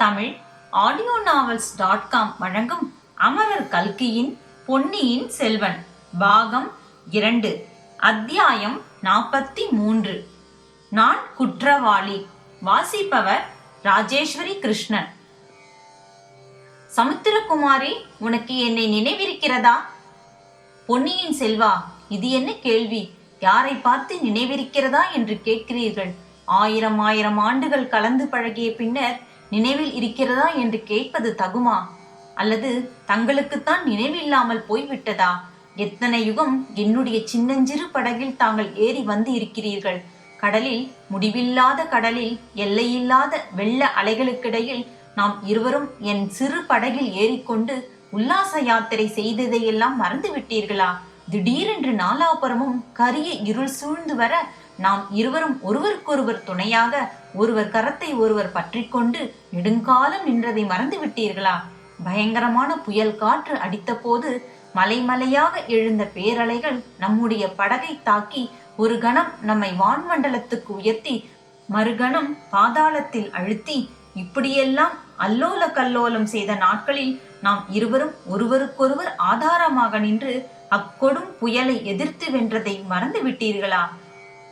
Tamil audionovels.com வழங்கும் அமரர் கல்கியின் பொன்னியின் செல்வன் பாகம் 2 அத்தியாயம் 43. நான் குற்றவாளி. வாசிப்பவர் ராஜேஸ்வரி கிருஷ்ணன். சமுத்திரகுமாரி, உனக்கு என்னை நினைவிருக்கிறதா? பொன்னியின் செல்வா, இது என்ன கேள்வி? யாரை பார்த்து நினைவிருக்கிறதா என்று கேட்கிறீர்கள்? ஆயிரம் ஆண்டுகள் கலந்து பழகிய பின்னர் நினைவில் இருக்கிறதா என்று கேட்பது தகுமா? அல்லது தங்களுக்குத்தான் நினைவில்லாமல் போய்விட்டதா? எத்தனை யுகம் என்னுடைய சின்னஞ்சிறு படகில் தாங்கள் ஏறி வந்து இருக்கிறீர்கள். கடலில், முடிவில்லாத கடலில், எல்லையில்லாத வெள்ள அலைகளுக்கிடையில் நாம் இருவரும் என் சிறு படகில் ஏறிக்கொண்டு உல்லாச யாத்திரை செய்ததையெல்லாம் மறந்து விட்டீர்களா? திடீரென்று நாலாபுரமும் கரிய இருள் சூழ்ந்து வர நாம் இருவரும் ஒருவருக்கொருவர் துணையாக ஒருவர் கரத்தை ஒருவர் பற்றி கொண்டு நெடுங்காலம் நின்றதை மறந்து விட்டீர்களா? பயங்கரமான புயல் காற்று அடித்த போது மலைமலையாக எழுந்த பேரலைகள் நம்முடைய படகை தாக்கி ஒரு கணம் நம்மை வான்மண்டலத்துக்கு உயர்த்தி மறுகணம் பாதாளத்தில் அழுத்தி இப்படியெல்லாம் அல்லோல கல்லோலம் செய்த நாட்களில் நாம் இருவரும் ஒருவருக்கொருவர் ஆதாரமாக நின்று அக்கொடும் புயலை எதிர்த்து வென்றதை மறந்து விட்டீர்களா?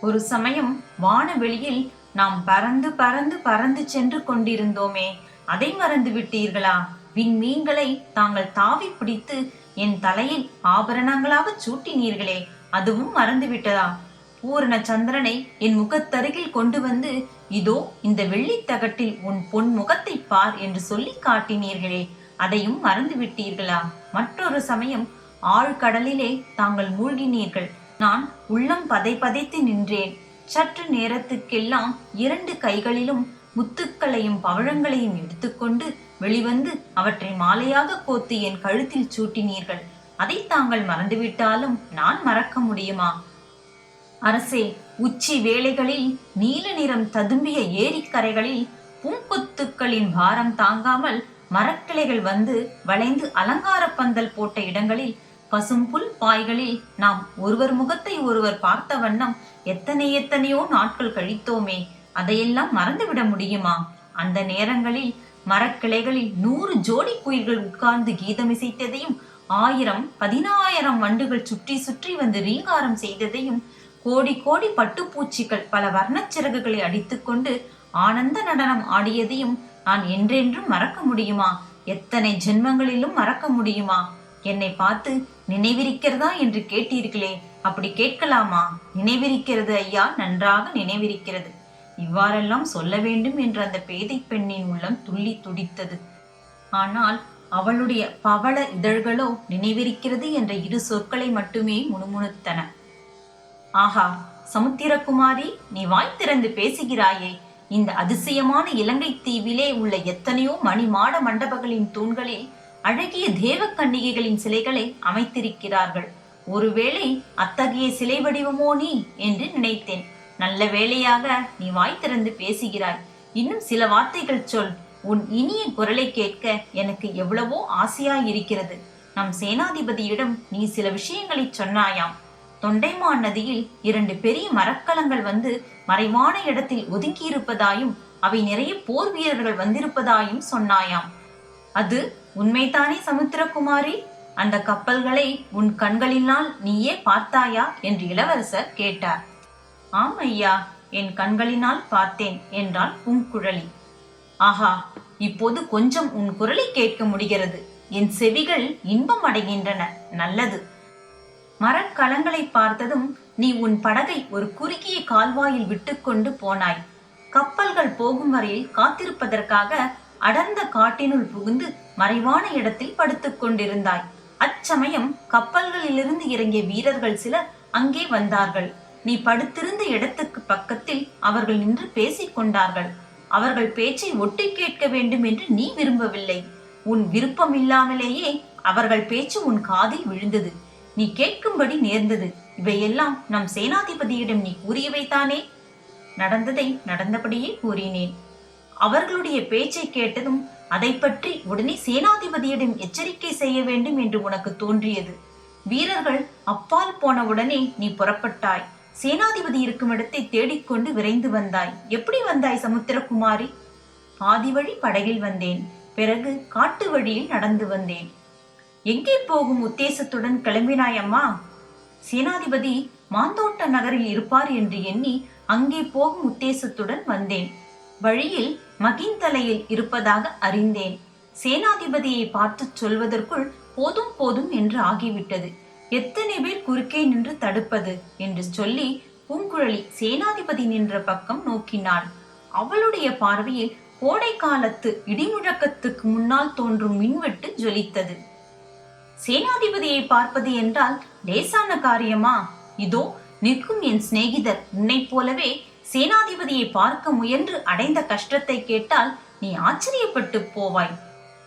ஒரு சமயம் வானவெளியில் நாம் பறந்து பறந்து பறந்து சென்று கொண்டிருந்தோமே, அதை மறந்து விட்டீர்களா? விண்மீன்களை தாங்கள் தாவி பிடித்து என் தலையில் ஆபரணங்களாக சூட்டினீர்களே, அதுவும் மறந்து விட்டதா? பூரண சந்திரனை என் முகத்தருகில் கொண்டு வந்து, இதோ இந்த வெள்ளித்தகட்டில் உன் பொன் முகத்தை பார் என்று சொல்லி காட்டினீர்களே, அதையும் மறந்து விட்டீர்களா? மற்றொரு சமயம் ஆழ்கடலிலே தாங்கள் மூழ்கினீர்கள். நான் உள்ளம் பதைத்து நின்றேன். சற்று நேரத்துக்கெல்லாம் 2 கைகளிலும் முத்துக்களையும் பவழங்களையும் எடுத்துக்கொண்டு வெளிவந்து அவற்றை மாலையாக கோத்து என் கழுத்தில் சூட்டினீர்கள். அதை தாங்கள் மறந்துவிட்டாலும் நான் மறக்க முடியுமா? அரசே, உச்சி வேளைகளில் நீல நிறம் ததும்பிய ஏரிக்கரைகளில் பூங்கொத்துக்களின் பாரம் தாங்காமல் மரக்கிளைகள் வந்து வளைந்து அலங்கார பந்தல் போட்ட இடங்களில் பசும்புல் பாய்களில் நாம் ஒருவர் முகத்தை ஒருவர் பார்த்த வண்ணம் எத்தனையோ நாட்கள் கழித்தோமே, அதையெல்லாம் மறந்துவிட முடியுமா? அந்த நேரங்களில் மரக்கிளைகளில் 100 ஜோடி குயில்கள் உட்கார்ந்து கீதமிசைத்ததையும் 1000 10,000 வண்டுகள் சுற்றி சுற்றி வந்து ரீங்காரம் செய்ததையும் கோடி பட்டுப்பூச்சிகள் பல வர்ணச்சிறகுகளை அடித்துக்கொண்டு ஆனந்த நடனம் ஆடியதையும் நான் என்றென்றும் மறக்க முடியுமா? எத்தனை ஜென்மங்களிலும் மறக்க முடியுமா? என்னை பார்த்து நினைவிருக்கிறதா என்று கேட்டீர்களே, அப்படி கேட்கலாமா? நினைவிருக்கிறது ஐயா, நன்றாக நினைவிருக்கிறது. இவ்வாறெல்லாம் சொல்ல வேண்டும் என்ற அந்த பேதை பெண்ணின் உள்ளம் துள்ளி துடித்தது. ஆனால் அவளுடைய பவள இதழ்களோ நினைவிருக்கிறது என்ற 2 சொற்களை மட்டுமே முணுமுணுத்தன. ஆஹா, சமுத்திரகுமாரி, நீ வாய் திறந்து பேசுகிறாயே. இந்த அதிசயமான இலங்கை தீவிலே உள்ள எத்தனையோ மணிமாட மண்டபங்களின் தூண்களில் அழகிய தேவ கன்னிகைகளின் சிலைகளை அமைத்திருக்கிறார்கள். ஒருவேளை அத்தகைய சிலை வடிவமோ நீ என்று நினைத்தேன். நல்ல வேளையாக நீ வாய் திறந்து பேசுகிறாய். இன்னும் சில வார்த்தைகள் சொல். உன் இனிய குரலை கேட்க எனக்கு எவ்வளவோ ஆசையாயிருக்கிறது. நம் சேனாதிபதியிடம் நீ சில விஷயங்களை சொன்னாயாம். தொண்டைமான் நதியில் 2 பெரிய மரக்கலங்கள் வந்து மறைவான இடத்தில் ஒதுங்கியிருப்பதாயும் அவை நிறைய போர் வீரர்கள் வந்திருப்பதாயும் சொன்னாயாம். அது உண்மைதானே சமுத்திரகுமாரி? அந்த கப்பல்களை உன் கண்களினால் நீயே பார்த்தாயா என்று இளவரசர் கேட்டார். ஆம் ஐயா, என் கண்களினால் பார்த்தேன் என்றாள் பூங்குழலி. ஆஹா, இப்போது கொஞ்சம் உன் குரலை கேட்க முடிகிறது. என் செவிகள் இன்பம் அடைகின்றன. நல்லது. மரக்கலங்களை பார்த்ததும் நீ உன் படகை ஒரு குறுகிய கால்வாயில் விட்டுக்கொண்டு போனாய். கப்பல்கள் போகும் வரையில் காத்திருப்பதற்காக அடர்ந்த காட்டினுள் புகுந்து மறைவான இடத்தில் படுத்துக் கொண்டிருந்தாய். அச்சமயம் கப்பல்களிலிருந்து இறங்கிய வீரர்கள் சிலர் அங்கே வந்தார்கள். நீ படுத்திருந்த இடத்துக்கு பக்கத்தில் அவர்கள் நின்று பேசிக் கொண்டார்கள். அவர்கள் பேச்சை ஒட்டி கேட்க வேண்டும் என்று நீ விரும்பவில்லை. உன் விருப்பம் இல்லாமலேயே அவர்கள் பேச்சு உன் காதில் விழுந்தது. நீ கேட்கும்படி நேர்ந்தது. இவையெல்லாம் நம் சேனாதிபதியிடம் நீ கூறியவைதானே? நடந்ததை நடந்தபடியே கூறினேன். அவர்களுடைய பேச்சை கேட்டதும் அதை பற்றி உடனே சேனாதிபதியிடம் எச்சரிக்கை செய்ய வேண்டும் என்று உனக்கு தோன்றியது. வீரர்கள் அப்பால் போன உடனே நீ புறப்பட்டாய். சேனாதிபதி இருக்கும் இடத்தை தேடிக்கொண்டு விரைந்து வந்தாய். எப்படி வந்தாய் சமுத்திரகுமாரி? பாதி வழி படகில் வந்தேன். பிறகு காட்டு வழியில் நடந்து வந்தேன். எங்கே போகும் உத்தேசத்துடன் கிளம்பினாய் அம்மா? சேனாதிபதி மாந்தோட்ட நகரில் இருப்பார் என்று எண்ணி அங்கே போகும் உத்தேசத்துடன் வந்தேன். வழியில் மகிந்தலையில் இருப்பதாக அறிந்தேன். சேனாதிபதியை பார்த்து சொல்வதற்குள் போதும் போதும் என்று ஆகிவிட்டது. எத்தனை பேர் குறுக்கே நின்று தடுப்பது என்று சொல்லி பூங்குழலி சேனாதிபதி நின்ற பக்கம் நோக்கினாள். அவளுடைய பார்வையில் கோடை காலத்து இடிமுழக்கத்துக்கு முன்னால் தோன்றும் மின்வெட்டு ஜொலித்தது. சேனாதிபதியை பார்ப்பது என்றால் லேசான காரியமா? இதோ நிற்கும் என் சிநேகிதர் உன்னை போலவே சேனாதிபதியை பார்க்க முயன்று அடைந்த கஷ்டத்தை கேட்டால் நீ ஆச்சரியப்பட்டு போவாய்.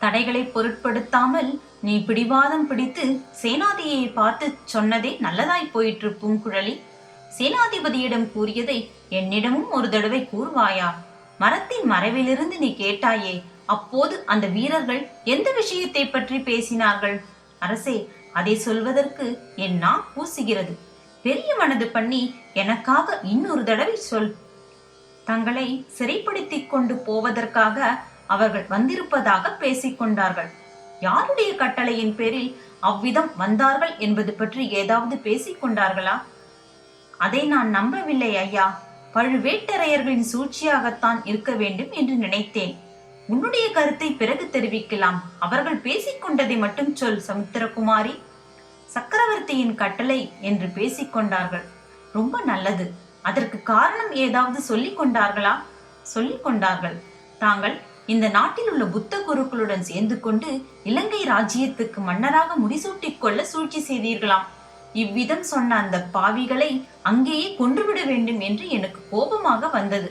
தடைகளை பொருட்படுத்தாமல் நீ பிடிவாதம் பிடித்து சேனாதியை பார்த்து சொன்னதே நல்லதாய் போயிற்று பூங்குழலி. சேனாதிபதியிடம் கூறியதை என்னிடமும் ஒரு தடவை கூறுவாயா? மரத்தின் மறைவிலிருந்து நீ கேட்டாயே, அப்போது அந்த வீரர்கள் எந்த விஷயத்தை பற்றி பேசினார்கள்? அரசே, அதை சொல்வதற்கு என் நா கூசுகிறது. பெரிய மனது பண்ணி எனக்காக இன்னொரு தடவை சொல். தங்களை சிறைப்படுத்திக் கொண்டு போவதற்காக அவர்கள் வந்திருப்பதாக பேசிக்கொண்டார்கள். யாருடைய கட்டளையின் பேரில் அவ்விதம் வந்தார்கள் என்பது பற்றி ஏதாவது பேசிக்கொண்டார்களா? அதை நான் நம்பவில்லை ஐயா. பழுவேட்டரையர்களின் சூழ்ச்சியாகத்தான் இருக்க வேண்டும் என்று நினைத்தேன். உன்னுடைய கருத்தை பிறகு தெரிவிக்கலாம். அவர்கள் பேசிக்கொண்டதை மட்டும் சொல் சமுத்திரகுமாரி. சக்கரவர்த்தியின் கட்டளை என்று பேசிக்கொண்டார்கள். ரொம்ப நல்லது. அதற்கு காரணம் ஏதாவது சொல்லிக் கொண்டார்களா? சொல்லிக் கொண்டார்கள். தாங்கள் இந்த நாட்டில் உள்ள புத்த குருக்களுடன் சேர்ந்து கொண்டு இலங்கை ராஜ்யத்துக்கு மன்னராக முடிசூட்டிக் கொள்ள சூழ்ச்சி செய்தீர்களாம். இவ்விதம் சொன்ன அந்த பாவிகளை அங்கேயே கொன்றுவிட வேண்டும் என்று எனக்கு கோபமாக வந்தது.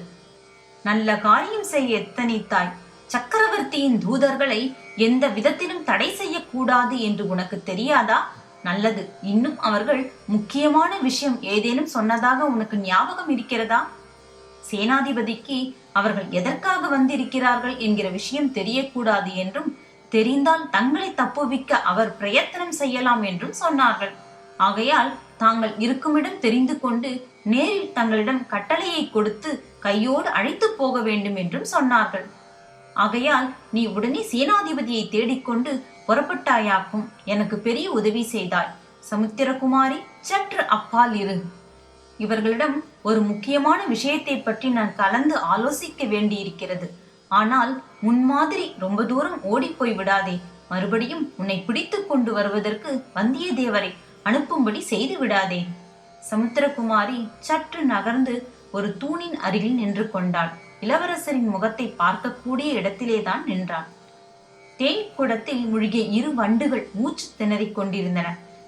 நல்ல காரியம் செய்ய எத்தனைத்தாய். சக்கரவர்த்தியின் தூதர்களை எந்த விதத்திலும் தடை செய்யக்கூடாது என்று உனக்கு தெரியாதா? நல்லது. இன்னும் அவர்கள் முக்கியமான விஷயம் ஏதேனும் சொன்னதாக உனக்கு ஞாபகம் இருக்கிறதா? சேனாதிபதிக்கு அவர்கள் எதற்காக வந்திருக்கிறார்கள் என்கிற விஷயம் தெரியக்கூடாது என்றும், தெரிந்தால் தங்களை தப்புவிக்க அவர் பிரயத்தனம் செய்யலாம் என்றும் சொன்னார்கள். ஆகையால் தாங்கள் இருக்குமிடம் தெரிந்து கொண்டு நேரில் தங்களிடம் கட்டளையை கொடுத்து கையோடு அழைத்து போக வேண்டும் என்றும் சொன்னார்கள். ஆகையால் நீ உடனே சேனாதிபதியை தேடிக்கொண்டு புறப்பட்டாயாக்கும். எனக்கு பெரிய உதவி செய்தாய். சமுத்திரகுமாரி, சற்று அப்பால் இரு. இவர்களிடம் ஒரு முக்கியமான விஷயத்தை பற்றி நான் கலந்து ஆலோசிக்க வேண்டியிருக்கிறது. ஆனால் முன்மாதிரி ரொம்ப தூரம் ஓடி போய் விடாதே. மறுபடியும் உன்னை பிடித்து கொண்டு வருவதற்கு வந்தியத்தேவரை அனுப்பும்படி செய்து விடாதே. சமுத்திரகுமாரி சற்று நகர்ந்து ஒரு தூணின் அருகில் நின்று கொண்டாள். இளவரசரின் முகத்தை பார்க்கக்கூடிய இடத்திலேதான் நின்றான். தேன் குடத்தில் மூழ்கிய இரு வண்டுகள் மூச்சு திணறிக் கொண்டிருந்தன.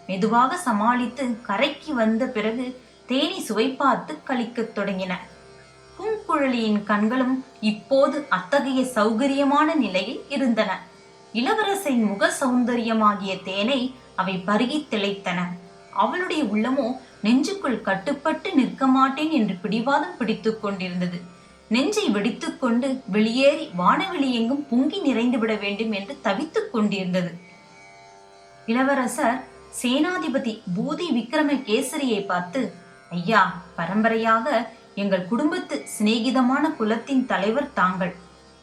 மெதுவாக சமாளித்து கரைக்கு வந்த பிறகு தேனை சுவை பார்த்து கழிக்கத் தொடங்கின. பூங்குழலியின் கண்களும் இப்போது அத்தகைய சௌகரியமான நிலையில் இருந்தன. இளவரசரின் முக சௌந்தரியமாகிய தேனை அவை பருகி திளைத்தன. அவளுடைய உள்ளமோ நெஞ்சுக்குள் கட்டுப்பட்டு நிற்க மாட்டேன் என்று பிடிவாதம் பிடித்துக் கொண்டிருந்தது. நெஞ்சை வெடித்துக் கொண்டு வெளியேறி வானவெளி எங்கும் பொங்கி நிறைந்து விட வேண்டும் என்று தவித்துக் கொண்டிருந்தது. இளவரசர் சேனாதிபதி பூதி விக்ரமகேசரியை பார்த்து, ஐயா, பரம்பரையாக எங்கள் குடும்பத்து சிநேகிதமான குலத்தின் தலைவர் தாங்கள்.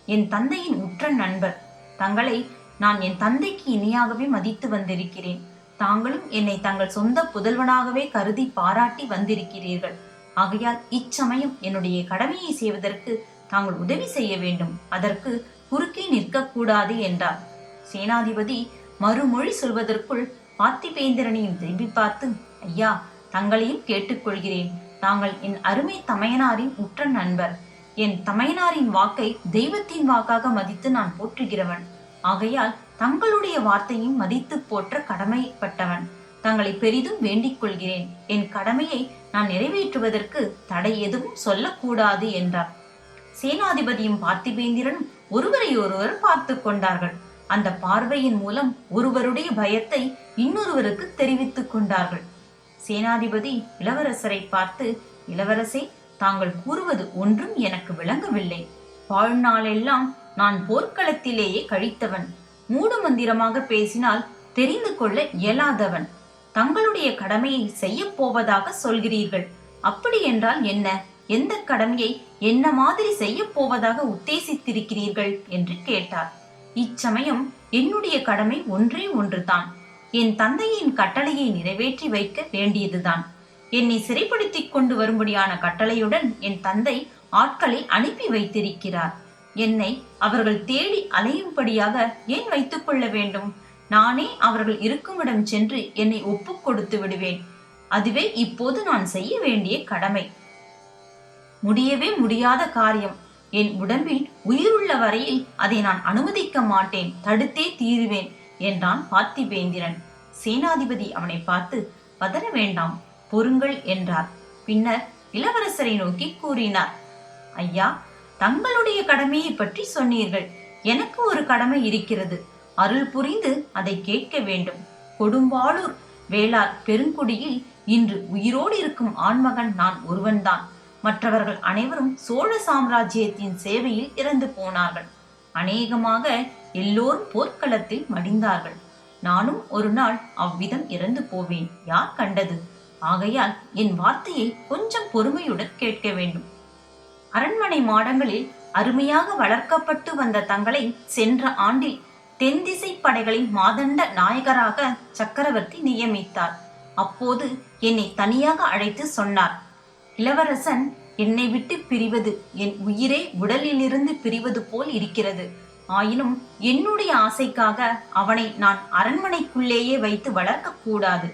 என் தந்தையின் உற்ற நண்பர். தங்களை நான் என் தந்தைக்கு இணையாகவே மதித்து வந்திருக்கிறேன். தாங்களும் என்னை தங்கள் சொந்த புதல்வனாகவே கருதி பாராட்டி வந்திருக்கிறீர்கள். ஆகையால் இச்சமயம் என்னுடைய கடமையை செய்வதற்கு தாங்கள் உதவி செய்ய வேண்டும். அதற்கு குறுக்கே நிற்கக்கூடாது என்றார். சேனாதிபதி மறுமொழி சொல்வதற்குள் பார்த்திபேந்திரனையும் திரும்பி பார்த்து, ஐயா, தங்களையும் கேட்டுக்கொள்கிறேன். தாங்கள் என் அருமை தமையனாரின் உற்ற நண்பர். என் தமையனாரின் வாக்கை தெய்வத்தின் வாக்காக மதித்து நான் போற்றுகிறவன். ஆகையால் தங்களுடைய வார்த்தையும் மதித்து போற்ற கடமைப்பட்டவன். தங்களை பெரிதும் வேண்டிக் கொள்கிறேன். என் கடமையை நான் நிறைவேற்றுவதற்கு தடை எதுவும் சொல்லக்கூடாது என்றார். சேனாதிபதியும் பார்த்திபேந்திரனும் ஒருவரை ஒருவர் பார்த்து கொண்டார்கள். அந்த பார்வையின் மூலம் ஒருவருடைய பயத்தை இன்னொருவருக்கு தெரிவித்துக் கொண்டார்கள். சேனாதிபதி இளவரசரை பார்த்து, இளவரசே, தாங்கள் கூறுவது ஒன்றும் எனக்கு விளங்கவில்லை. வாழ்நாளெல்லாம் நான் போர்க்களத்திலேயே கழித்தவன். மூடு மந்திரமாக பேசினால் தெரிந்து கொள்ள இயலாதவன். தங்களுடைய கடமையை செய்ய போவதாக சொல்கிறீர்கள். அப்படி என்றால் என்ன? எந்த கடமையை என்ன மாதிரி செய்ய போவதாக உத்தேசித்திருக்கிறீர்கள் என்று கேட்டார். இச்சமயம் என்னுடைய கடமை ஒன்றே ஒன்றுதான். என் தந்தையின் கட்டளையை நிறைவேற்றி வைக்க வேண்டியதுதான். என்னை சிறைப்படுத்திக் கொண்டு வரும்படியான கட்டளையுடன் என் தந்தை ஆட்களை அனுப்பி வைத்திருக்கிறார். என்னை அவர்கள் தேடி அலையும்படியாக ஏன் வைத்துக் கொள்ள வேண்டும்? நானே அவர்கள் இருக்குமிடம் சென்று என்னை ஒப்புக் கொடுத்து விடுவேன். அதுவே இப்போது நான் செய்ய வேண்டிய கடமை. முடியவே முடியாத காரியம். என் உடம்பில் உயிருள்ள வரையில் அதை நான் அனுமதிக்க மாட்டேன், தடுத்தே தீருவேன் என்றான் பார்த்திபேந்திரன். சேனாதிபதி அவனை பார்த்து, பதற வேண்டாம், பொறுங்கள் என்றார். பின்னர் இளவரசரை நோக்கி கூறினார், ஐயா, தங்களுடைய கடமையை பற்றி சொன்னீர்கள். எனக்கு ஒரு கடமை இருக்கிறது. அருள் புரிந்து அதை கேட்க வேண்டும். கொடும்பாளூர் வேளார் பெருங்குடியில் இன்று உயிரோடு இருக்கும் ஆண்மகன் நான் ஒருவன்தான். மற்றவர்கள் அனைவரும் சோழ சாம்ராஜ்யத்தின் சேவையில் இறந்து போனார்கள். அநேகமாக எல்லோரும் போர்க்களத்தில் மடிந்தார்கள். நானும் ஒரு நாள் அவ்விதம் இறந்து போவேன், யார் கண்டது? ஆகையால் என் வார்த்தையை கொஞ்சம் பொறுமையுடன் கேட்க வேண்டும். அரண்மனை மாடங்களில் அருமையாக வளர்க்கப்பட்டு வந்த தங்களை சென்ற ஆண்டில் தென்திசை படைகளின் மாதண்ட நாயகராக சக்கரவர்த்தி நியமித்தார். அப்போது என்னை தனியாக அழைத்து சொன்னார், இளவரசன் என்னை விட்டு பிரிவது என் உயிரே உடலிலிருந்து பிரிவது போல் இருக்கிறது. ஆயினும் என்னுடைய ஆசைக்காக அவனை நான் அரண்மனைக்குள்ளேயே வைத்து வளர்க்க கூடாது.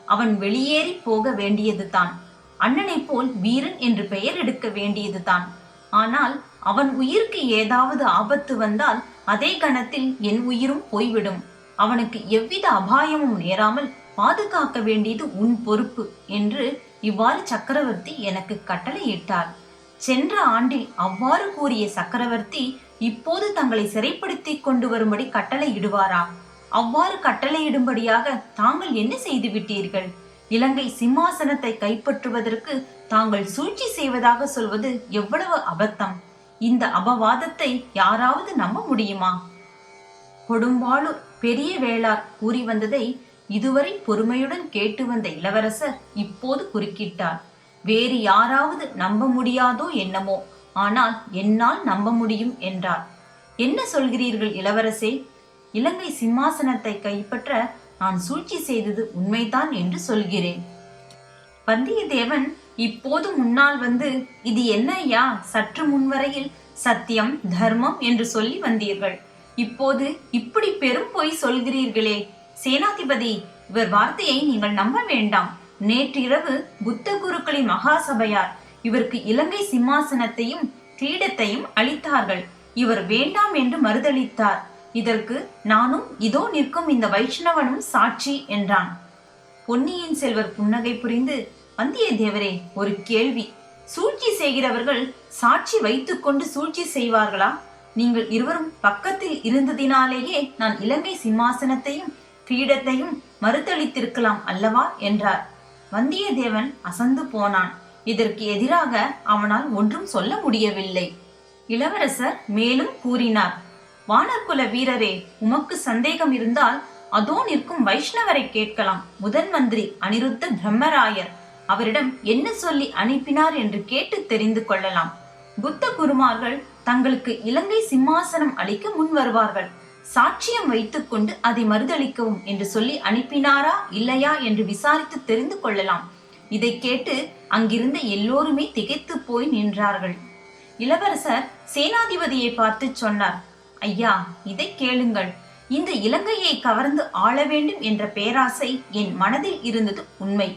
அவன் வெளியேறி போக வேண்டியதுதான். அண்ணனை போல் வீரன் என்று பெயர் எடுக்க வேண்டியதுதான். ஆனால் அவன் உயிருக்கு ஏதாவது ஆபத்து வந்தால் அதே கணத்தில் என் உயிரும் போய்விடும். அவனுக்கு எவ்வித அபாயமும் நேராமல் பாதுகாக்க வேண்டியது உன் பொறுப்பு என்று இவ்வாறு சக்கரவர்த்தி எனக்கு கட்டளையிட்டார். சென்ற ஆண்டில் அவ்வாறு கூறிய சக்கரவர்த்தி இப்போது தங்களை சிறைப்படுத்தி கொண்டு வரும்படி கட்டளையிடுவாரா? அவ்வாறு கட்டளையிடும்படியாக தாங்கள் என்ன செய்து விட்டீர்கள்? இலங்கை சிம்மாசனத்தை கைப்பற்றுவதற்கு தாங்கள் சூழ்ச்சி செய்வதாக சொல்வது எவ்வளவு அபத்தம்! இந்த அபவாதத்தை யாராவது நம்ப முடியுமா? கொடும்பாளூர் பெரிய வேளார் கூறி வந்ததை இதுவரை பொறுமையுடன் கேட்டு வந்த இளவரசர் இப்போது குறுக்கிட்டார். வேறு யாராவது நம்ப முடியாதோ என்னமோ, ஆனால் என்னால் நம்ப முடியும் என்றார். என்ன சொல்கிறீர்கள் இளவரசே? இலங்கை சிம்மாசனத்தை கைப்பற்ற நான் சூழ்ச்சி செய்தது உண்மைதான் என்று சொல்கிறேன். வந்தியத்தேவன் இப்போது முன்னால் வந்து, இது என்ன ஐயா, சற்று முன்வரையில் சத்தியம் தர்மம் என்று சொல்லி வந்தீர்கள், இப்போது இப்படி பெரும் பொய் சொல்கிறீர்களே? சேனாதிபதி, இவர் வார்த்தையை நீங்கள் நம்ப வேண்டாம். நேற்றிரவு புத்த குருக்களின் மகாசபையார் இவருக்கு இலங்கை சிம்மாசனத்தையும் கிரீடத்தையும் அளித்தார்கள். இவர் வேண்டாம் என்று மறுதளித்தார். இதற்கு நானும் இதோ நிற்கும் இந்த வைஷ்ணவனும் சாட்சி என்றான். பொன்னியின் செல்வர் புன்னகை புரிந்து, வந்தியத்தேவரே, ஒரு கேள்வி. சூழ்ச்சி செய்கிறவர்கள் சாட்சி வைத்துக்கொண்டு சூழ்ச்சி செய்வார்களா? நீங்கள் இருவரும் பக்கத்தில் இருந்ததினாலேயே நான் இலங்கை சிம்மாசனத்தையும் கிரீடத்தையும் மறுதளித்திருக்கலாம் அல்லவா என்றார். வந்தியத்தேவன் அசந்து போனான். இதற்கு எதிராக அவனால் ஒன்றும் சொல்ல முடியவில்லை. இளவரசர் மேலும் கூறினார், வானர்குல வீரரே, உமக்கு சந்தேகம் இருந்தால் அதோ நிற்கும் வைஷ்ணவரை கேட்கலாம். முதன் மந்திரி அனிருத்த பிரம்மராயர். அவரிடம் என்ன சொல்லி அனுப்பினார் என்று கேட்டு தெரிந்து கொள்ளலாம். புத்த குருமார்கள் தங்களுக்கு இலங்கை சிம்மாசனம் அளிக்க முன் வருவார்கள். சாட்சியம் வைத்துக் கொண்டு அதை மறுதளிக்கவும் என்று சொல்லி அனுப்பினாரா இல்லையா என்று விசாரித்து தெரிந்து கொள்ளலாம். இதை கேட்டு அங்கிருந்த எல்லோருமே திகைத்து போய் நின்றார்கள். இளவரசர் சேனாதிபதியை பார்த்து சொன்னார், ஐயா, இதை கேளுங்கள். இந்த இலங்கையை கவர்ந்து ஆள வேண்டும் என்ற பேராசை என் மனதில் இருந்தது உண்மை.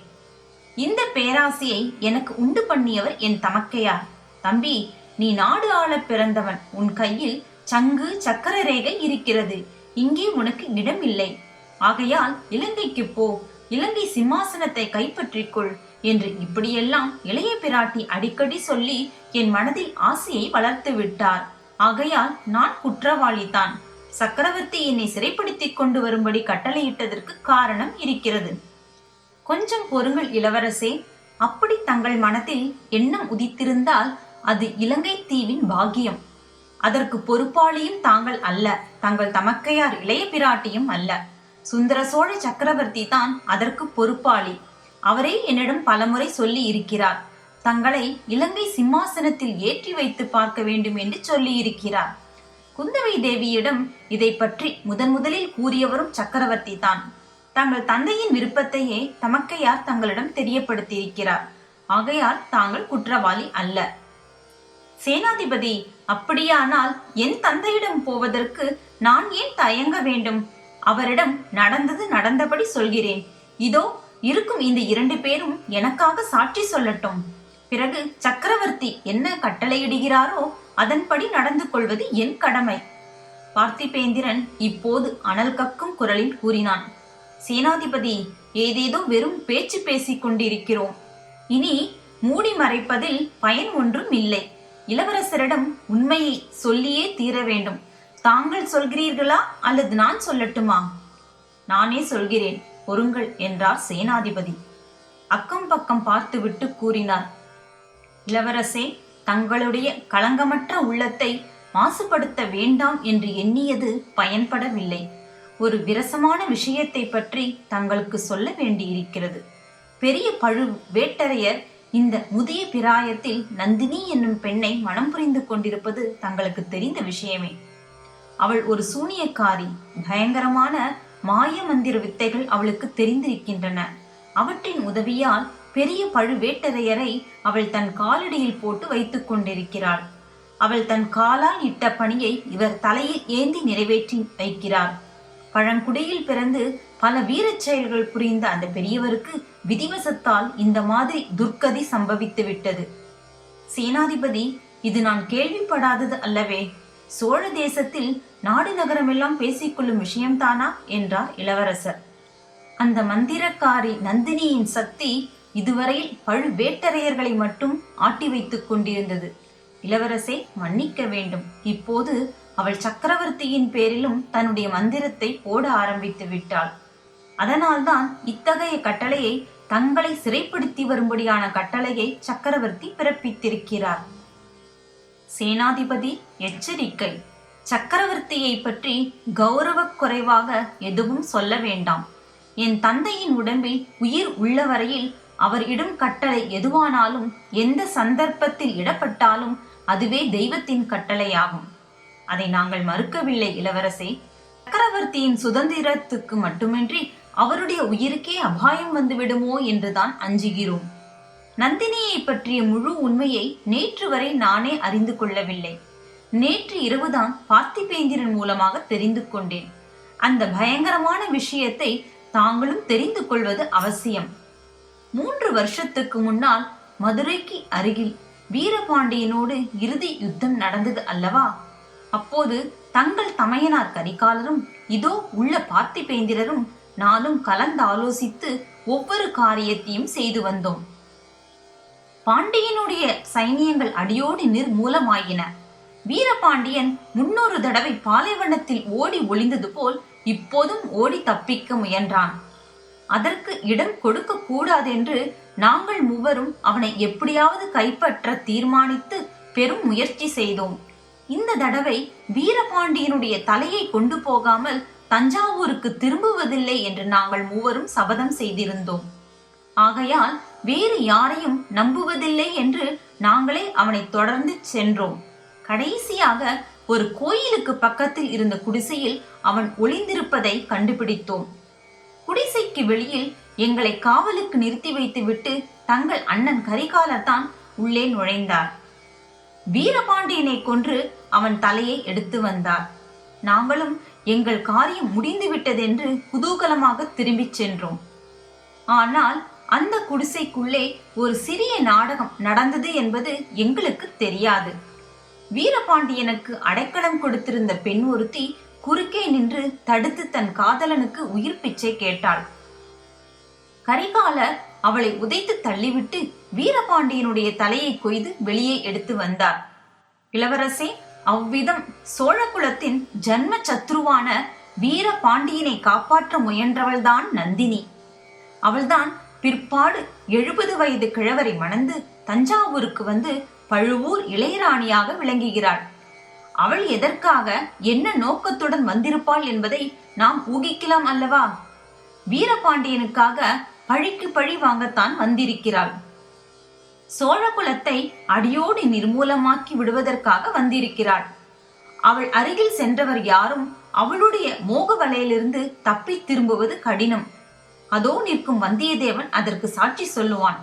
இந்த பேராசையை எனக்கு உண்டு பண்ணியவர் என் தமக்கையார். தம்பி, நீ நாடு ஆள பிறந்தவன். உன் கையில் சங்கு சக்கர ரேகை இருக்கிறது. இங்கே உனக்கு இடம் இல்லை. ஆகையால் இலங்கைக்கு போ, இலங்கை சிம்மாசனத்தை கைப்பற்றிக்கொள் என்று இப்படியெல்லாம் இளைய பிராட்டி அடிக்கடி சொல்லி என் மனதில் ஆசையை வளர்த்து விட்டார். ஆகையால் நான் குற்றவாளிதான். சக்கரவர்த்தி என்னை சிறைப்படுத்திக் கொண்டு வரும்படி கட்டளையிட்டதற்கு காரணம் இருக்கிறது. கொஞ்சம் பொறுங்கள் இளவரசே. அப்படி தங்கள் மனத்தில் எண்ணம் உதித்திருந்தால் அது இலங்கை தீவின் பாக்கியம். அதற்கு பொறுப்பாளியும் தாங்கள் அல்ல, தங்கள் தமக்கையார் இளைய பிராட்டியும் அல்ல. சுந்தர சோழ சக்கரவர்த்தி தான் அதற்கு பொறுப்பாளி. அவரே என்னிடம் பலமுறை சொல்லி இருக்கிறார். தங்களை இலங்கை சிம்மாசனத்தில் ஏற்றி வைத்து பார்க்க வேண்டும் என்று சொல்லியிருக்கிறார். குந்தவை தேவியிடம் இதை பற்றி முதலில் கூறியவரும் சக்கரவர்த்தி தான். தங்கள் தந்தையின் விருப்பத்தையே தமக்கையார் தங்களிடம் தெரியப்படுத்தியிருக்கிறார். ஆகையால் தாங்கள் குற்றவாளி அல்ல. சேனாதிபதி, அப்படியானால் என் தந்தையிடம் போவதற்கு நான் ஏன் தயங்க வேண்டும்? அவரிடம் நடந்தது நடந்தபடி சொல்கிறேன். இதோ இருக்கும் இந்த 2 பேரும் எனக்காக சாட்சி சொல்லட்டும். பிறகு சக்கரவர்த்தி என்ன கட்டளையிடுகிறாரோ அதன்படி நடந்து கொள்வது என் கடமை. பார்த்திபேந்திரன் இப்போது அனல் கக்கும் குரலில் கூறினான். சேனாதிபதி, ஏதேதோ வெறும் பேச்சு பேசிக் கொண்டிருக்கிறோம். இனி மூடி மறைப்பதில் பயன் ஒன்றும் இல்லை. இளவரசரிடம் உண்மையை சொல்லியே தீர வேண்டும். தாங்கள் சொல்கிறீர்களா அல்லது நான் சொல்லட்டுமா? நானே சொல்கிறேன், பொறுங்கள் என்றார் சேனாதிபதி. அக்கம் பக்கம் பார்த்துவிட்டு கூறினார். இளவரசே, தங்களுடைய களங்கமற்ற உள்ளத்தை மாசுபடுத்த வேண்டாம் என்று எண்ணியது பயன்படவில்லை. ஒரு விரசமான விஷயத்தை பற்றி தங்களுக்கு சொல்ல வேண்டியிருக்கிறது. பெரிய பழு வேட்டரையர் இந்த முதிய பிராயத்தில் நந்தினி என்னும் பெண்ணை மனம் புரிந்து கொண்டிருப்பது தங்களுக்கு தெரிந்த விஷயமே. அவள் ஒரு சூனியக்காரி. பயங்கரமான மாய மந்திர வித்தைகள் அவளுக்கு தெரிந்திருக்கின்றன. அவற்றின் உதவியால் பெரிய பழுவேட்டரையரை அவள் தன் காலடியில் போட்டு வைத்துக் கொண்டிருக்கிறாள். அவள் தன் காலால் இட்ட பணியை இவர் தலையில் ஏந்தி நிறைவேற்றி வைக்கிறார். பழங்குடியில் பிறந்து பல வீரச் செயல்கள் புரிந்த அந்த பெரியவருக்கு விதிவசத்தால் இந்த மாதிரி துர்க்கதி சம்பவித்து விட்டது. சேனாதிபதி, இது நான் கேள்விப்படாதது அல்லவே. சோழ தேசத்தில் நாடு நகரமெல்லாம் பேசிக்கொள்ளும் விஷயம்தானா என்றார் இளவரசர். அந்த மந்திரக்காரி நந்தினியின் சக்தி இதுவரையில் பழுவேட்டரையர்களை மட்டும் ஆட்டி வைத்துக் கொண்டிருந்தது. இளவரசே, மன்னிக்க வேண்டும். இப்போது அவள் சக்கரவர்த்தியின் பேரிலும் தன்னுடைய மந்திரத்தை போட ஆரம்பித்து விட்டாள். அதனால்தான் இத்தகைய கட்டளையை, தங்களை சிறைப்படுத்தி வரும்படியான கட்டளையை சக்கரவர்த்தி பிறப்பித்திருக்கிறார். சேனாதிபதி, எச்சரிக்கை. சக்கரவர்த்தியை பற்றி கௌரவ குறைவாக எதுவும் சொல்ல வேண்டாம். என் தந்தையின் உடம்பில் உயிர் உள்ளவரையில் அவர் இடும் கட்டளை எதுவானாலும், எந்த சந்தர்ப்பத்தில் இடப்பட்டாலும் அதுவே தெய்வத்தின் கட்டளையாகும். அதை நாங்கள் மறுக்கவில்லை இளவரசே. சக்கரவர்த்தியின் சுதந்திரத்துக்கு மட்டுமின்றி அவருடைய உயிருக்கே அபாயம் வந்துவிடுமோ என்றுதான் அஞ்சுகிறோம். நந்தினியை பற்றிய முழு உண்மையை நேற்று வரை நானே அறிந்து கொள்ளவில்லை. நேற்று இரவுதான் பார்த்திபேந்திரன் மூலமாக தெரிந்து கொண்டேன். அந்த பயங்கரமான விஷயத்தை தாங்களும் தெரிந்து கொள்வது அவசியம். 3 வருஷத்துக்கு முன்னால் மதுரைக்கு அருகில் வீரபாண்டியனோடு இறுதி யுத்தம் நடந்தது அல்லவா? அப்போது தங்கள் தமையனார் கரிகாலரும் இதோ உள்ள பார்த்திபேந்திரரும் நானும் கலந்தாலோசித்து ஒவ்வொரு காரியத்தையும் செய்து வந்தோம். பாண்டியனுடைய சைனியங்கள் அடியோடு நிர்மூலமாயின. வீரபாண்டியன் 300 தடவை பாலைவனத்தில் ஓடி ஒளிந்தது போல் இப்போதும் ஓடி தப்பிக்க முயன்றான். அதற்கு இடம் கொடுக்க கூடாதென்று நாங்கள் மூவரும் அவனை எப்படியாவது கைப்பற்ற தீர்மானித்து பெரும் முயற்சி செய்தோம். இந்த தடவை வீரபாண்டியனுடைய தலையை கொண்டு போகாமல் தஞ்சாவூருக்கு திரும்புவதில்லை என்று நாங்கள் மூவரும் சபதம் செய்திருந்தோம். ஆகையால் வேறு யாரையும் நம்புவதில்லை என்று நாங்களே அவனை தொடர்ந்து சென்றோம். கடைசியாக ஒரு கோயிலுக்கு பக்கத்தில் இருந்த குடிசையில் அவன் ஒளிந்திருப்பதை கண்டுபிடித்தோம். குடிசைக்கு வெளியில் எங்களை காவலுக்கு நிறுத்தி வைத்துவிட்டு தங்கள் அண்ணன் கரிகாலர் தான் உள்ளே நுழைந்தார். வீரபாண்டியனை கொன்று அவன் தலையை எடுத்து வந்தார். நாங்களும் எங்கள் காரியம் முடிந்துவிட்டதென்று குதூகலமாக திரும்பிச் சென்றோம். ஆனால் அந்த குடிசைக்குள்ளே ஒரு சிறிய நாடகம் நடந்தது என்பது எங்களுக்கு தெரியாது. வீரபாண்டியனுக்கு அடைக்கலம் கொடுத்திருந்த பெண் ஒருத்தி குறுக்கே நின்று தடுத்து தன் காதலனுக்கு உயிர் பிச்சை கேட்டாள். கரிகாலர் அவளை உதைத்து தள்ளிவிட்டு வீரபாண்டியனுடைய தலையை கொய்து வெளியே எடுத்து வந்தார். இளவரசே, அவ்விதம் சோழகுலத்தின் ஜன்ம சத்ருவான வீரபாண்டியனை காப்பாற்ற முயன்றவள்தான் நந்தினி. அவள்தான் பிற்பாடு 70 வயது கிழவரை மணந்து தஞ்சாவூருக்கு வந்து பழுவூர் இளையராணியாக விளங்குகிறாள். அவள் எதற்காக, என்ன நோக்கத்துடன் வந்திருப்பாள் என்பதை நாம் ஊகிக்கலாம் அல்லவா? வீரபாண்டியனுக்காக பழிக்கு பழி வாங்கத்தான் வந்திருக்கிறாள். சோழ குலத்தை அடியோடு நிர்மூலமாக்கி விடுவதற்காக வந்திருக்கிறாள். அவள் அருகில் சென்றவர் யாரும் அவளுடைய மோக வலையிலிருந்து தப்பி திரும்புவது கடினம். அதோ நிற்கும் வந்தியத்தேவன் அதற்கு சாட்சி சொல்லுவான்.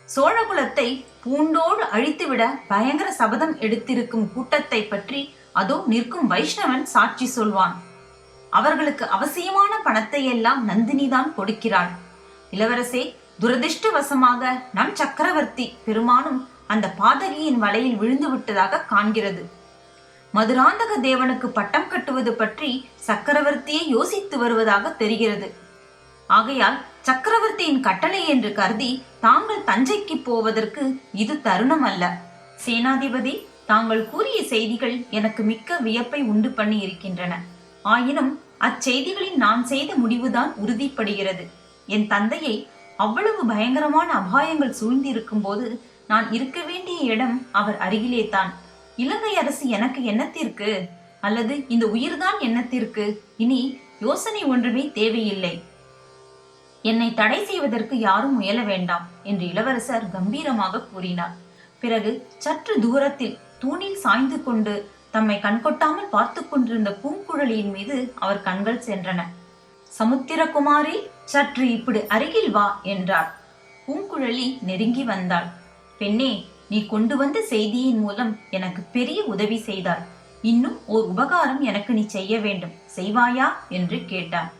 சோழகுலத்தை பூண்டோடு அழித்துவிட பயங்கர சபதம் எடுத்திருக்கும் கூட்டத்தை பற்றி அதோ நிற்கும் வைஷ்ணவன் சாட்சி சொல்வான். அவர்களுக்கு அவசியமான பணத்தை எல்லாம் நந்தினிதான் கொடுக்கிறாள். இளவரசே, துரதிருஷ்டவசமாக நம் சக்கரவர்த்தி பெருமானும் அந்த பாதகியின் வலையில் விழுந்து விட்டதாக காண்கிறது. மதுராந்தக தேவனுக்கு பட்டம் கட்டுவது பற்றி சக்கரவர்த்தியை யோசித்து வருவதாக தெரிகிறது. ஆகையால் சக்கரவர்த்தியின் கட்டளை என்று கருதி தாங்கள் தஞ்சைக்கு போவதற்கு இது தருணம் அல்ல. சேனாதிபதி, தாங்கள் கூறிய செய்திகள் எனக்கு மிக்க வியப்பை உண்டு பண்ணி இருக்கின்றன. ஆயினும் அச்செய்திகளில் நான் செய்த முடிவுதான் உறுதிப்படுகிறது. என் தந்தையை அவ்வளவு பயங்கரமான அபாயங்கள் சூழ்ந்திருக்கும் போது நான் இருக்க வேண்டிய இடம் அவர் அருகிலே தான். இலங்கை அரசு எனக்கு என்னத்திற்கு, அல்லது இந்த உயிர்தான் என்னத்திற்கு? இனி யோசனை ஒன்றுமே தேவையில்லை. என்னை தடை செய்வதற்கு யாரும் முயல வேண்டாம் என்று இளவரசர் கம்பீரமாக கூறினார். பிறகு சற்று தூரத்தில் தூணில் சாய்ந்து கொண்டு தம்மை கண்கொட்டாமல் பார்த்து கொண்டிருந்த பூங்குழலியின் மீது அவர் கண்கள் சென்றன. சமுத்திரகுமாரி, சற்று இப்படி அருகில் வா என்றார். பூங்குழலி நெருங்கி வந்தாள். பெண்ணே, நீ கொண்டு வந்த செய்தியின் மூலம் எனக்கு பெரிய உதவி செய்தாள். இன்னும் ஓர் உபகாரம் எனக்கு நீ செய்ய வேண்டும், செய்வாயா என்று கேட்டார்.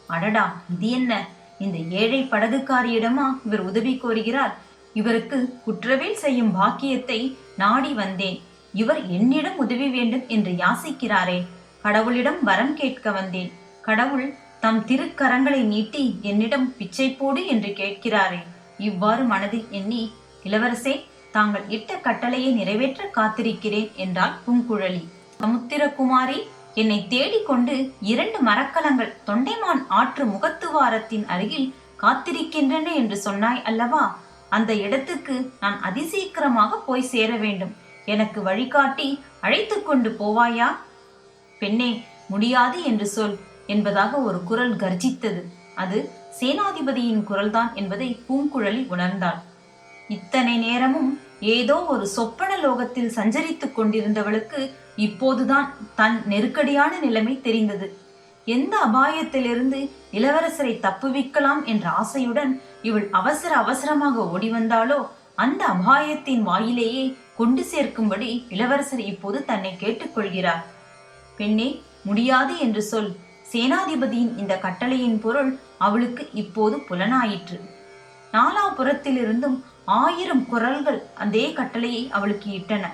அடடா, இது என்ன? இந்த ஏழை படகுக்காரியிடமா இவர் உதவி கோருகிறார்? இவருக்கு குற்றவேல் செய்யும் பாக்கியத்தை நாடி வந்தேன். இவர் என்னிடம் உதவி வேண்டும் என்று யாசிக்கிறாரே. கடவுளிடம் வரம் கேட்க வந்தேன். கடவுள் தம் திருக்கரங்களை நீட்டி என்னிடம் பிச்சை போடு என்று கேட்கிறாரே. இவ்வாறு மனதில் எண்ணி, இளவரசே, தாங்கள் இட்ட கட்டளையை நிறைவேற்ற காத்திருக்கிறேன் என்றாள் பூங்குழலி. சமுத்திரகுமாரி, என்னை தேடிக்கொண்டு 2 மரக்கலங்கள் தொண்டைமான் ஆற்று முகத்துவாரத்தின் அருகில் காத்திருக்கின்றன என்று சொன்னாய் அல்லவா? அந்த இடத்துக்கு நான் அதிசீக்கிரமாக போய் சேர வேண்டும். எனக்கு வழிகாட்டி அழைத்து கொண்டு போவாயா? பெண்ணே, முடியாது என்று சொல் என்பதாக ஒரு குரல் கர்ஜித்தது. அது சேனாதிபதியின் குரல்தான் என்பதை பூங்குழலி உணர்ந்தாள். இத்தனை நேரமும் ஏதோ ஒரு சொப்பன லோகத்தில் சஞ்சரித்துக் கொண்டிருந்தவளுக்கு இப்போதுதான் தன் நெருக்கடியான நிலைமை தெரிந்தது. எந்த அபாயத்திலிருந்து இளவரசரை தப்புவிக்கலாம் என்ற ஆசையுடன் இவள் அவசரமாக ஓடி வந்தாளோ, அந்த அபாயத்தின் வாயிலேயே கொண்டு சேர்க்கும்படி இளவரசர் இப்போது தன்னை கேட்டுக்கொள்கிறார். பெண்ணே, முடியாது என்று சொல். சேனாதிபதியின் இந்த கட்டளையின் பொருள் அவளுக்கு இப்போது புலனாயிற்று. நாலாபுரத்திலிருந்தும் 1000 குரல்கள் அதே கட்டளையை அவளுக்கு இட்டன.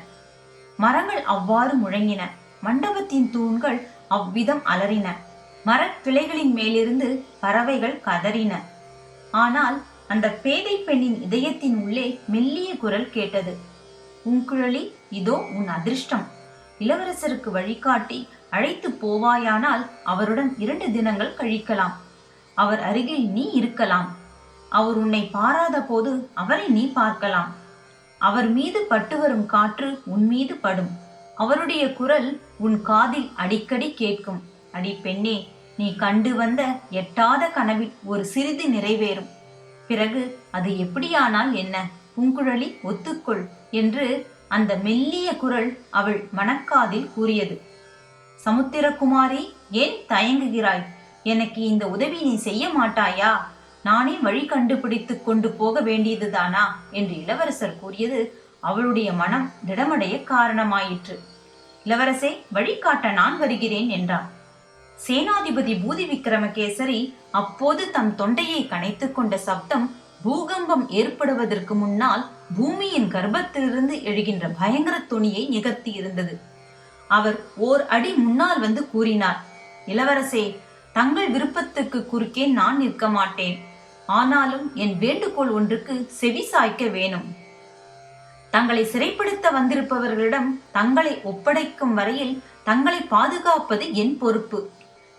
மரங்கள் அவ்வாறு முழங்கின. மண்டபத்தின் தூண்கள் அவ்விதம் அலறின. மரக்கிளைகளின் மேலிருந்து பறவைகள் கதறின. ஆனால் அந்த பேதை பெண்ணின் இதயத்தின் உள்ளே மெல்லிய குரல் கேட்டது. பூங்குழலி, இதோ உன் அதிர்ஷ்டம். இளவரசருக்கு வழிகாட்டி அழைத்து போவாயானால் அவருடன் 2 தினங்கள் கழிக்கலாம். அவர் அருகில் நீ இருக்கலாம். அவர் உன்னை பாராத போது அவரை நீ பார்க்கலாம். அவர் மீது பட்டு வரும் காற்று உன் மீது படும். அவருடைய குரல் உன் காதில் அடிக்கடி கேட்கும். அடி பெண்ணே, நீ கண்டு வந்த எட்டாத கனவில் ஒரு சிறிது நிறைவேறும். பிறகு அது எப்படியானால் என்ன? பூங்குழலி, ஒத்துக்கொள் என்று அந்த மெல்லிய குரல் அவள் மனக்காதில் கூறியது. சமுத்திரகுமாரி, ஏன் தயங்குகிறாய்? எனக்கு இந்த உதவி நீ செய்ய மாட்டாயா? நானே வழி கண்டுபிடித்து கொண்டு போக வேண்டியதுதானா என்று இளவரசர் கூறியது அவளுடைய மனம் திடமடைய காரணமாயிற்று. இளவரசே, வழிகாட்ட நான் வருகிறேன் என்றார். சேனாதிபதி பூதி விக்ரமகேசரி அப்போது தம் தொண்டையை கனைத்துக் கொண்ட சப்தம் பூகம்பம் ஏற்படுவதற்கு முன்னால் பூமியின் கர்ப்பத்திலிருந்து எழுகின்ற பயங்கர துணியை நிகழ்த்தி இருந்தது. அவர் ஓர் அடி முன்னால் வந்து கூறினார். இளவரசே, தங்கள் விருப்பத்துக்கு குறுக்கே நான் நிற்க மாட்டேன். ஆனாலும் என் வேண்டுகோள் ஒன்றுக்கு செவி சாய்க்க வேணும். தங்களை சிறைப்படுத்த வந்திருப்பவர்களிடம் தங்களை ஒப்படைக்கும் வரையில் தங்களை பாதுகாப்பது என் பொறுப்பு.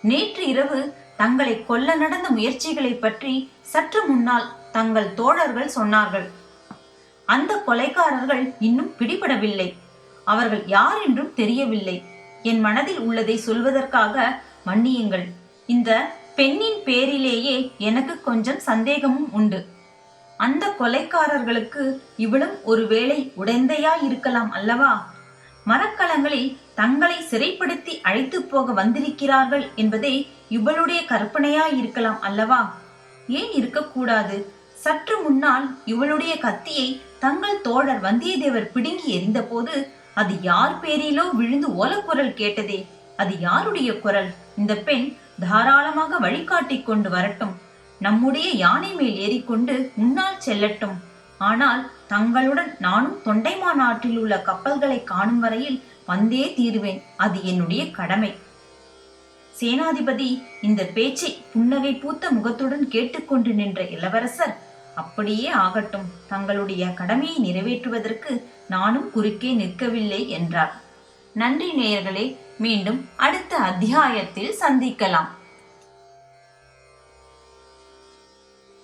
நேற்று இரவு தங்களை கொல்ல நடந்த முயற்சிகளை பற்றி சற்று முன்னால் தங்கள் தோழர்கள் சொன்னார்கள். அந்த கொலைகாரர்கள் இன்னும் பிடிபடவில்லை. அவர்கள் யார் என்றும் தெரியவில்லை. என் மனதில் உள்ளதை சொல்வதற்காக மன்னியுங்கள். இந்த பெண்ணின் பேரிலேயே எனக்கு கொஞ்சம் சந்தேகமும் உண்டு. அந்த கொலைக்காரர்களுக்கு இவளும் ஒருவேளை உடந்தையாய் இருக்கலாம் அல்லவா? மரக்கலங்களில் தங்களை சிறைப்படுத்தி அழைத்து போக வந்திருக்கிறார்கள் என்பதே இவளுடைய கற்பனையாய் இருக்கலாம் அல்லவா? ஏன் இருக்கக்கூடாது? சற்று முன்னால் இவளுடைய கத்தியை தங்கள் தோழர் வந்தியத்தேவர் பிடுங்கி எறிந்த போது அது யார் பேரிலோ விழுந்து ஓலக்குரல் கேட்டதே, அது யாருடைய குரல்? இந்த பெண் தாராளமாக வழிகாட்டிக் கொண்டு வரட்டும், நம்முடைய யானை மேல் ஏறிக்கொண்டு முன்னால் செல்லட்டும். ஆனால் தங்களுடன் நானும் தொண்டைமான் ஆற்றில் உள்ள கப்பல்களை காணும் வரையில் வந்தே தீருவேன். அது என்னுடைய கடமை. சேனாதிபதி இந்த பேச்சை புன்னகை பூத்த முகத்துடன் கேட்டுக்கொண்டு நின்ற இளவரசர், அப்படியே ஆகட்டும், தங்களுடைய கடமையை நிறைவேற்றுவதற்கு நானும் குறுக்கே நிற்கவில்லை என்றார். நன்றி நேயர்களே, மீண்டும் அடுத்த அத்தியாயத்தில் சந்திக்கலாம்.